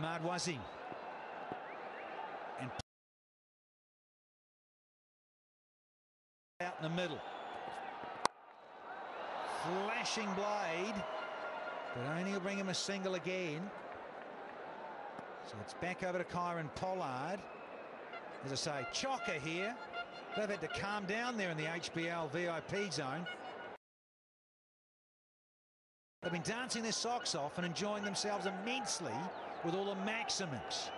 Madwazim. And out in the middle. Flashing blade, but only will bring him a single again. So it's back over to Kyron Pollard. As I say, chocker here. They've had to calm down there in the HBL VIP zone. They've been dancing their socks off and enjoying themselves immensely with all the maximums.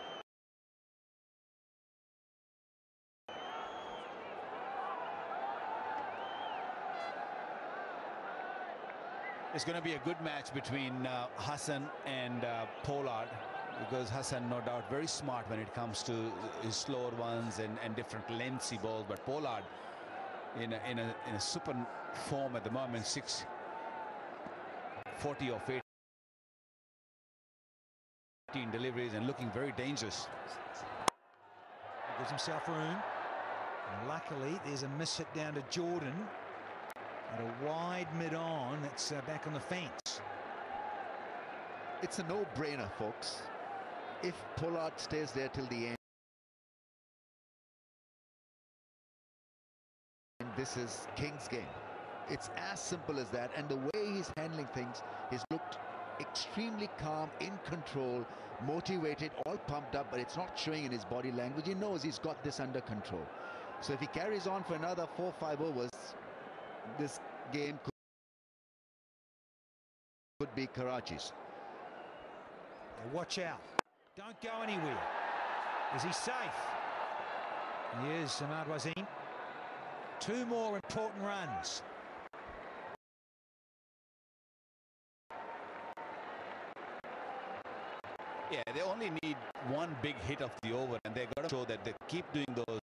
It's going to be a good match between Hassan and Pollard, because Hassan, no doubt, very smart when it comes to his slower ones and different lengthy balls. But Pollard in a super form at the moment, 640 off 18 deliveries and looking very dangerous. He gives himself room. And luckily, there's a miss hit down to Jordan. And a wide mid-on that's back on the fence. It's a no-brainer, folks. If Pollard stays there till the end, this is King's game. It's as simple as that. And the way he's handling things, he's looked extremely calm, in control, motivated, all pumped up, but it's not showing in his body language. He knows he's got this under control. So if he carries on for another 4 or 5 overs, this game could be Karachi's. Watch out. Don't go anywhere. Is he safe? He is, Samad Wazim. 2 more important runs. Yeah, they only need one big hit of the over, and they've got to show that they keep doing those.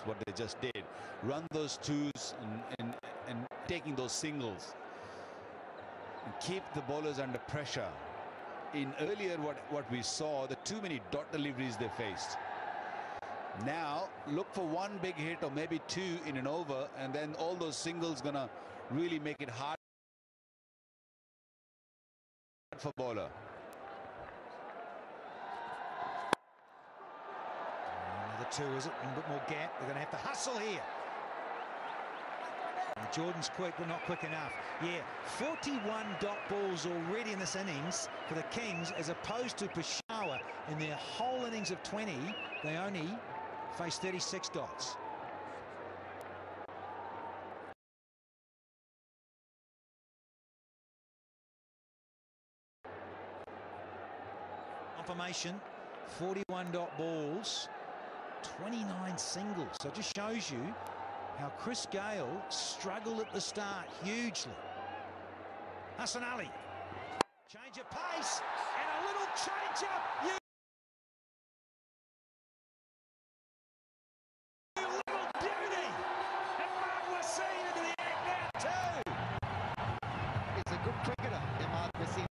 What they just did, run those twos and taking those singles and keep the bowlers under pressure. In earlier what we saw, the too many dot deliveries they faced. Now look for one big hit or maybe 2 in an over, and then all those singles gonna really make it hard for bowler. Another 2, is it? A bit more gap. They're going to have to hustle here. Now, Jordan's quick, but not quick enough. Yeah, 41 dot balls already in this innings for the Kings, as opposed to Peshawar in their whole innings of 20. They only faced 36 dots. Confirmation, 41 dot balls, 29 singles. So it just shows you how Chris Gale struggled at the start hugely. Hassan Ali, change of pace and a little change up. You little beauty, and Madwazim into the act now too. He's a good cricketer, Imad Wasim.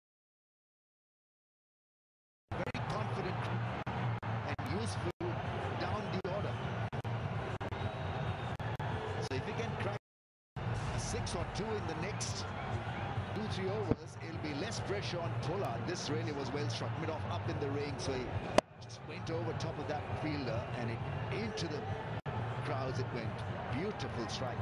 Very confident and useful down the order. So if he can crack a 6 or 2 in the next 2-3 overs, it'll be less pressure on Pollard. This really was well struck, mid-off up in the ring, so he just went over top of that fielder and it into the crowds it went. Beautiful strike.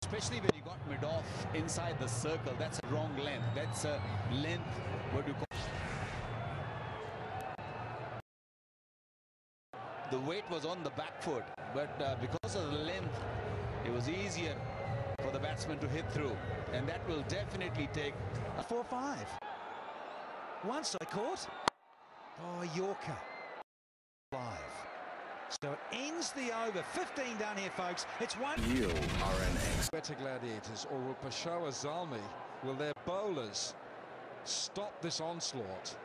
Especially when you got mid-off inside the circle, that's a wrong length. That's a length, what do you call? The weight was on the back foot, but because of the length, it was easier for the batsman to hit through, and that will definitely take 4-5. Once I caught. Oh, Yorker. 5. So it ends the over. 15 done here, folks. It's 1. You are an ex. Better Gladiators, or will Peshawar Zalmi, will their bowlers stop this onslaught?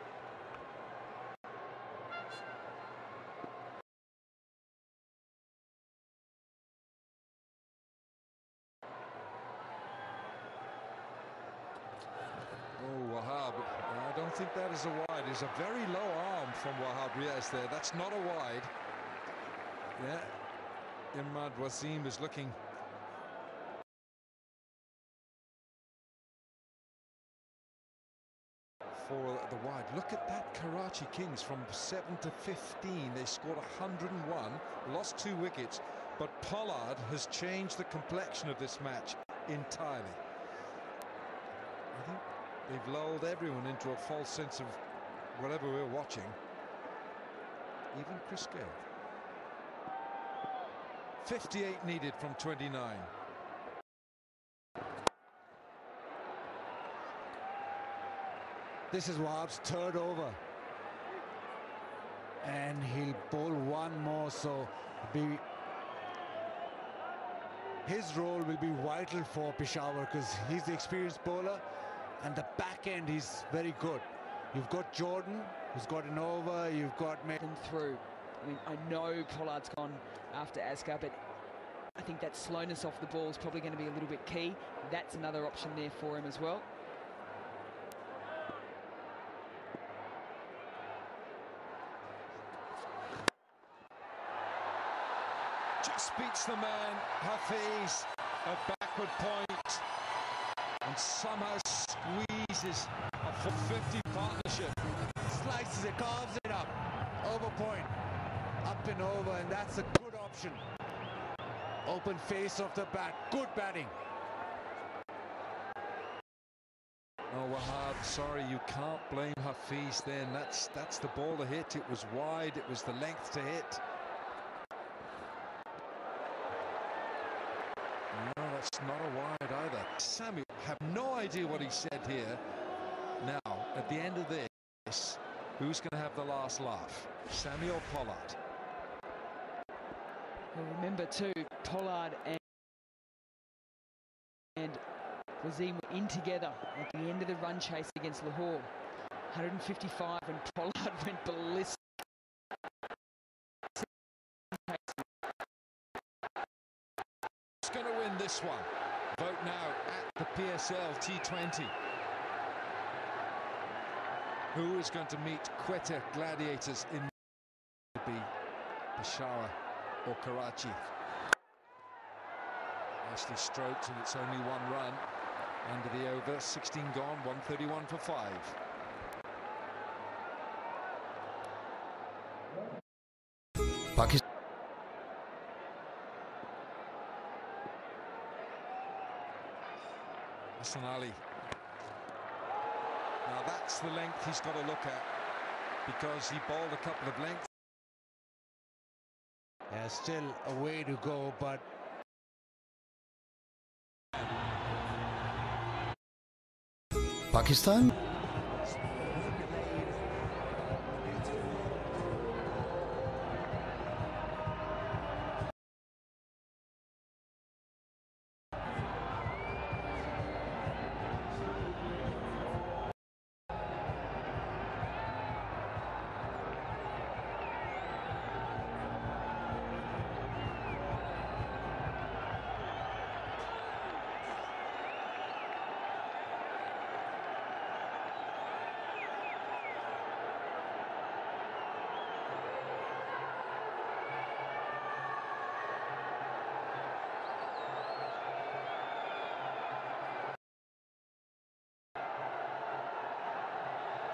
Oh, Wahab, I don't think that is a wide. It's a very low arm from Wahab Riaz there. That's not a wide. Yeah, Imad Wasim is looking. for the wide. Look at that Karachi Kings from 7 to 15. They scored 101, lost 2 wickets, but Pollard has changed the complexion of this match entirely. I think they've lulled everyone into a false sense of whatever we're watching. Even Chris Gale. 58 needed from 29. This is Wahab's third over. And he'll bowl one more, so his role will be vital for Peshawar because he's the experienced bowler and the back end is very good. You've got Jordan, who's got an over, you've got... them through. I mean, I know Pollard's gone after Asghar, but I think that slowness off the ball is probably going to be a little bit key. That's another option there for him as well. Just beats the man, Hafiz, a backward point, and somehow squeezes a 450 partnership. Slices it, carves it up, over point, up and over, and that's a good option. Open face of the bat, good batting. Oh, Wahab, sorry, you can't blame Hafiz then. That's the ball to hit. It was wide, it was the length to hit. No, that's not a wide either. Sammy, have no idea what he said here. Now, at the end of this, who's going to have the last laugh? Sammy or Pollard? Well, remember too, Pollard and Wasim were in together at the end of the run chase against Lahore. 155 and Pollard went ballistic. Who's going to win this one? Vote now at the PSL T20. Who is going to meet Quetta Gladiators in be Peshawar or Karachi? Nicely stroked, and it's only 1 run under the over. 16 gone, 131 for 5. Pakistan. Hassan Ali. Now that's the length he's got to look at, because he bowled a couple of lengths. There's still a way to go, but Pakistan.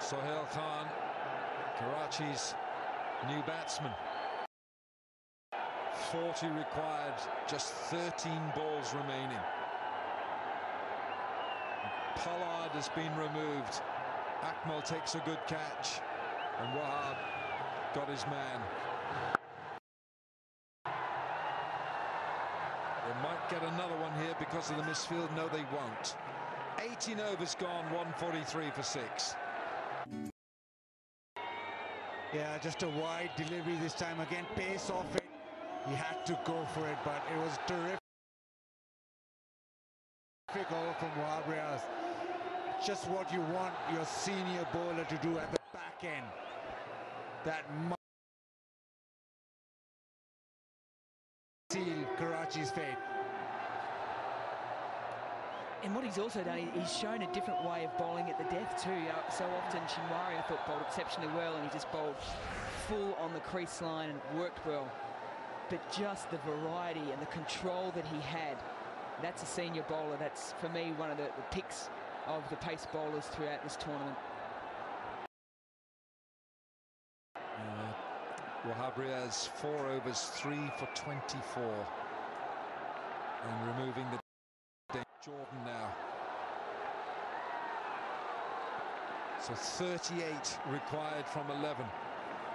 Sohail Khan, Karachi's new batsman. 40 required, just 13 balls remaining. Pollard has been removed. Akmal takes a good catch, and Wahab got his man. They might get another one here because of the misfield. No, they won't. 18 overs gone, 143 for 6. yeah, just a wide delivery this time. Again, pace off it. He had to go for it, but it was terrific over from Wahab Riaz. Just what you want your senior bowler to do at the back end. That must seal Karachi's fate. And what he's also done, he's shown a different way of bowling at the death too. So often Shinwari, I thought, bowled exceptionally well, and he just bowled full on the crease line and worked well. But just the variety and the control that he had, that's a senior bowler. That's, for me, one of the picks of the pace bowlers throughout this tournament. will have Riaz 4 overs, 3 for 24. And removing the Jordan now. So 38 required from 11.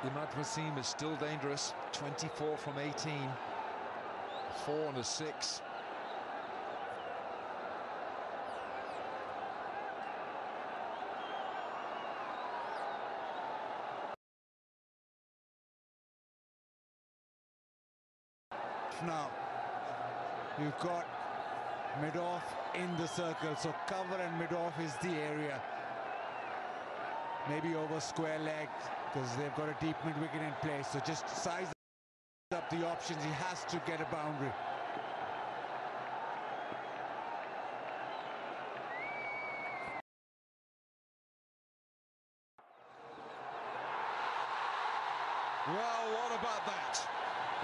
Imad Wasim is still dangerous. 24 from 18. 4 and a 6. Now you've got mid-off in the circle, so cover and mid-off is the area. Maybe over square leg because they've got a deep mid-wicket in place, so just size up the options. He has to get a boundary. Well, what about that?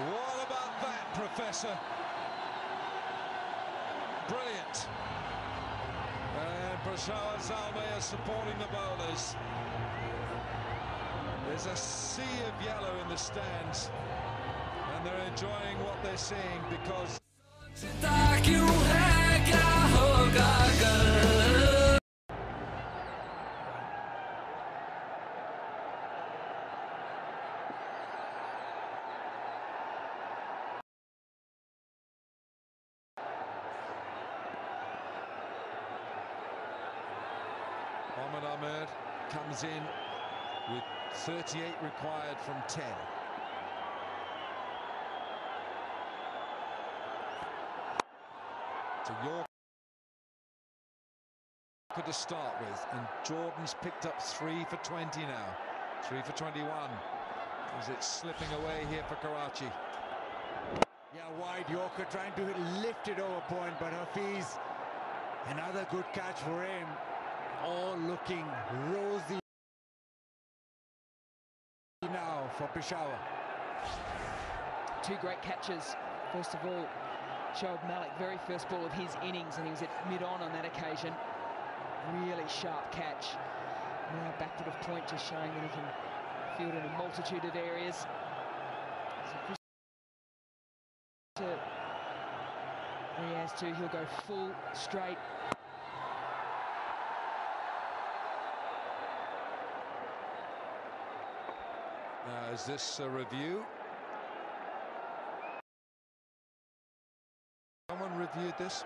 What about that, Professor? Brilliant. And Peshawar Zalmi are supporting the bowlers. There's a sea of yellow in the stands, and they're enjoying what they're seeing because Mohammad Ahmed comes in with 38 required from 10. So Yorker to start with, and Jordan's picked up 3 for 20 now. 3 for 21. Is it slipping away here for Karachi? Yeah, wide Yorker trying to lift it over point, but Hafiz, another good catch for him. All looking rosy now for Peshawar. 2 great catches. First of all, Shoaib Malik, very first ball of his innings, and he was at mid-on that occasion. Really sharp catch. Now backward of point, just showing that he can field in a multitude of areas. So Chris Riaz too, he'll go full straight. Now, is this a review? Someone reviewed this?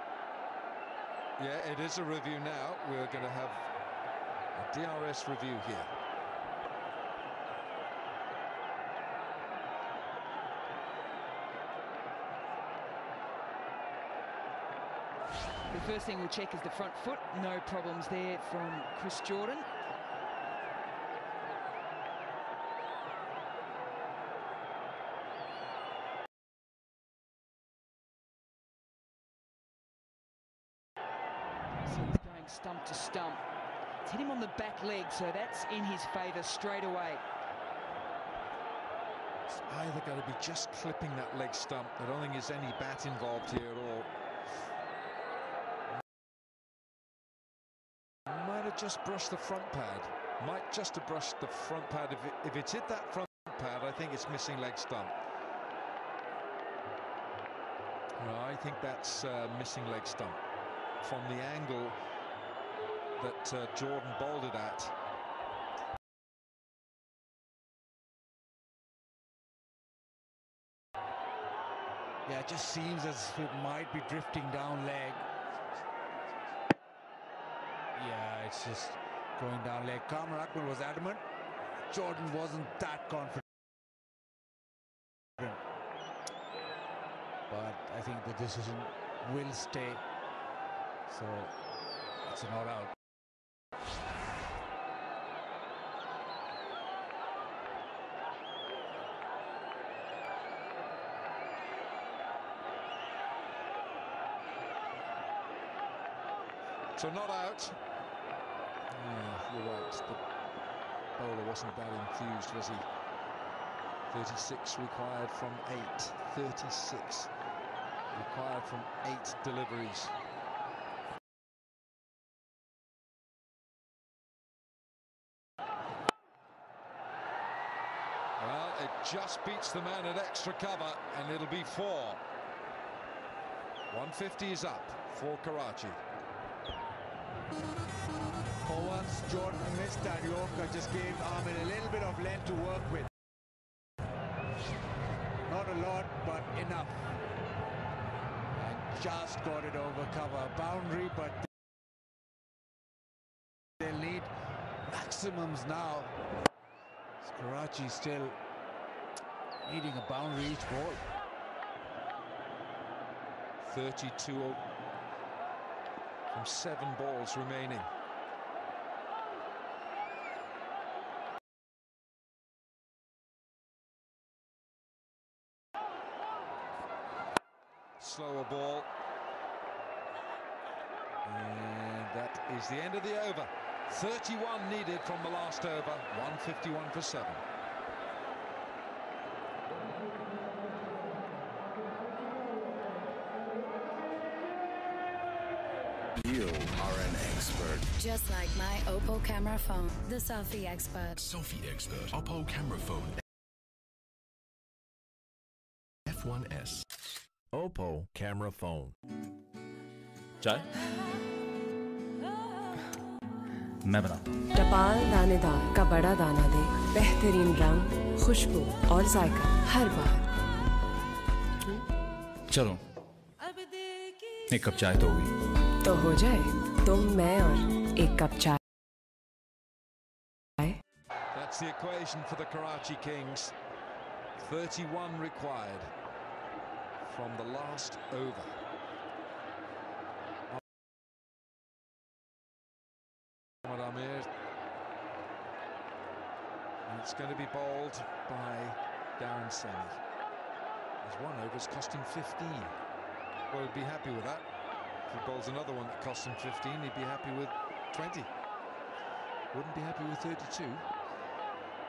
Yeah, it is a review now. We're going to have a DRS review here. The first thing we'll check is the front foot. No problems there from Chris Jordan. So he's going stump to stump. It's hit him on the back leg, so that's in his favour straight away. It's either going to be just clipping that leg stump. I don't think there's any bat involved here at all. Might have just brushed the front pad. Might just have brushed the front pad. If it's hit that front pad, I think it's missing leg stump. Well, I think that's missing leg stump from the angle that Jordan bowled it at. Yeah, it just seems as if it might be drifting down leg. Yeah, it's just going down leg. Kamran Akmal was adamant. Jordan wasn't that confident. But I think the decision will stay. So it's a not out. So not out. Yeah, you're right. The bowler wasn't that enthused, was he? 36 required from 8. 36 required from 8 deliveries. Well, it just beats the man at extra cover, and it'll be 4. 150 is up for Karachi. For once, Jordan missed that Yorker, just gave Ahmed a little bit of length to work with. Not a lot, but enough. And just got it over cover. Boundary, but they'll need maximums now. Karachi still needing a boundary each ball. 32 from 7 balls remaining. Slower ball. And that is the end of the over. 31 needed from the last over. 151 for 7. You are an expert. Just like my Oppo camera phone, the Selfie Expert. Selfie expert. Oppo camera phone. F1S. Oppo camera phone. चाय मैं बना टपाल दानेदार का बड़ा दाना दे बेहतरीन रंग खुशबू और जायका हर बार चलो एक कप चाय तो होगी तो हो जाए तुम मैं और एक कप चाय. That's the equation for the Karachi Kings. 31 required from the last over. Amir. And it's going to be bowled by Darren Semi. His one over's cost him 15. Well, he'd be happy with that. If he bowls another one that costs him 15, he'd be happy with 20. Wouldn't be happy with 32.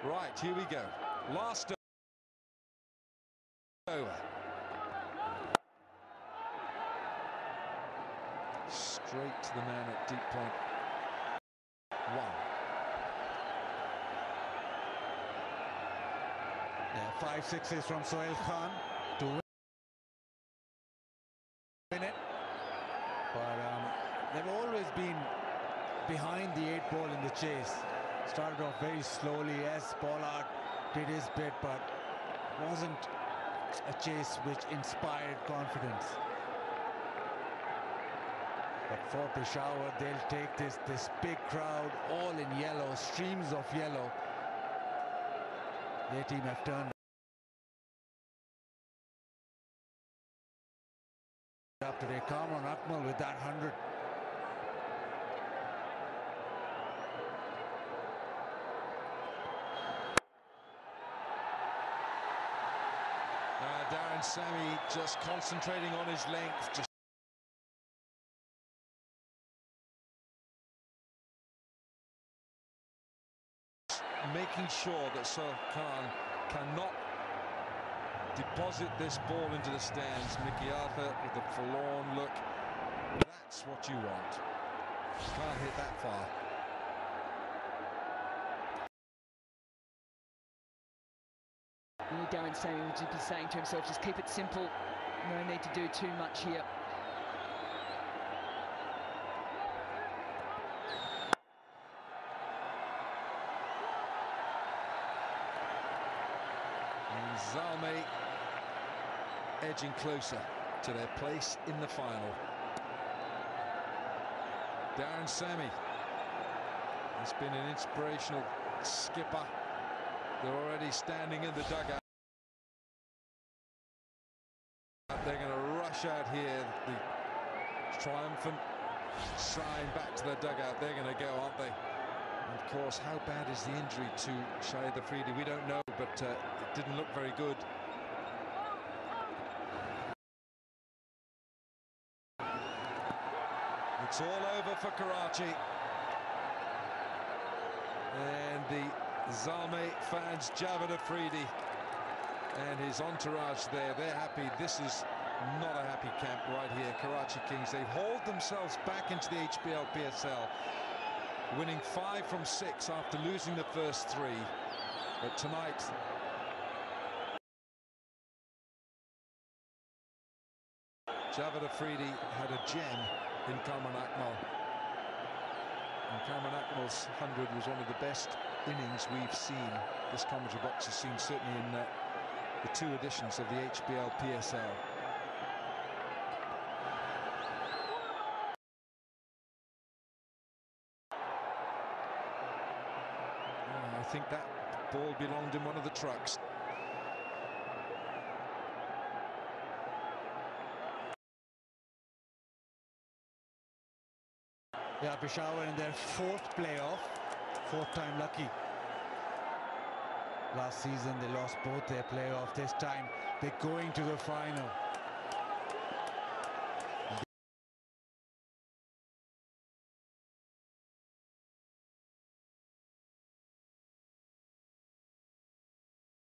Right, here we go. Last over. Straight to the man at deep point. 1. Yeah, 5 sixes from Sohail Khan to win it. But they've always been behind the 8 ball in the chase. Started off very slowly. Yes, Pollard did his bit, but wasn't a chase which inspired confidence. But for Peshawar, they'll take this big crowd, all in yellow, streams of yellow. Their team have turned up today. Kamran Akmal with that 100. Darren Sami just concentrating on his length, just making sure that Sohail Khan cannot deposit this ball into the stands. Mickey Arthur with a forlorn look. That's what you want. Can't hit that far. Darren Sami would just be saying to himself, just keep it simple. No need to do too much here. And Zalmi edging closer to their place in the final. Darren Sami has been an inspirational skipper. They're already standing in the dugout. They're going to rush out here. The triumphant sign back to the dugout. They're going to go, aren't they? And of course, how bad is the injury to Shahid Afridi? We don't know, but it didn't look very good. It's all over for Karachi. And the Zalmi fans, Javed Afridi and his entourage there, they're happy. This is not a happy camp right here. Karachi Kings, they've hauled themselves back into the HBL PSL, winning 5 from 6 after losing the first 3. But tonight, Javed Afridi had a gem in Cameron Akmal. And Cameron Akmal's 100 was one of the best innings we've seen. This commentary box has seen, certainly in the 2 editions of the HBL PSL. I think that ball belonged in one of the trucks. Yeah, Peshawar in their 4th playoff, 4th time lucky. Last season they lost both their playoff. This time they're going to the final.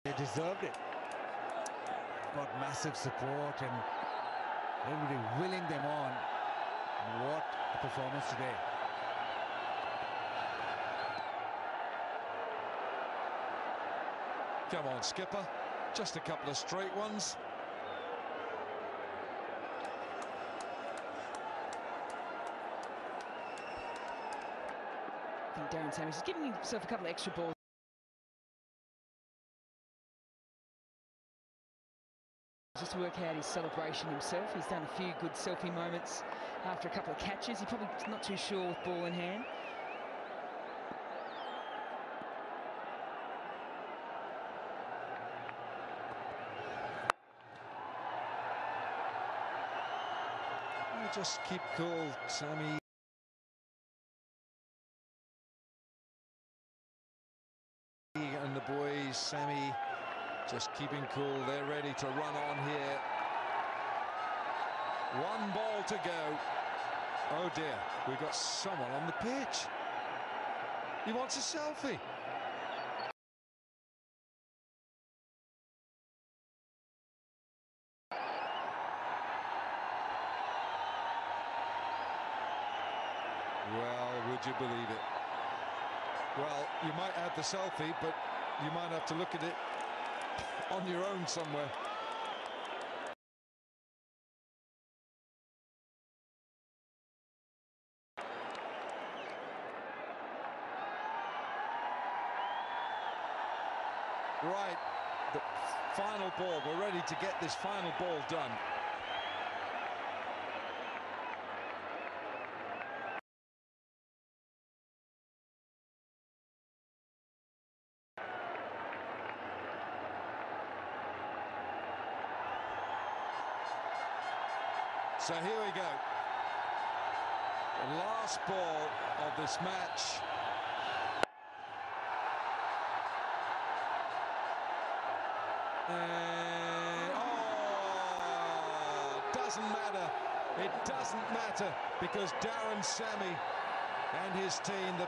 They deserved it. Got massive support and everybody willing them on. What a performance today. Come on, skipper. Just a couple of straight ones. I think Darren Sammy's giving himself a couple of extra balls. Just to work out his celebration himself. He's done a few good selfie moments after a couple of catches. He's probably not too sure with ball in hand. Just keep cool, Sammy. And the boys, Sammy, just keeping cool. They're ready to run on here. 1 ball to go. Oh dear, we've got someone on the pitch. He wants a selfie. Well, would you believe it? Well, you might have the selfie, but you might have to look at it on your own somewhere. Right, the final ball. We're ready to get this final ball done. So here we go. The last ball of this match. Doesn't matter. It doesn't matter because Darren Sammy and his team, the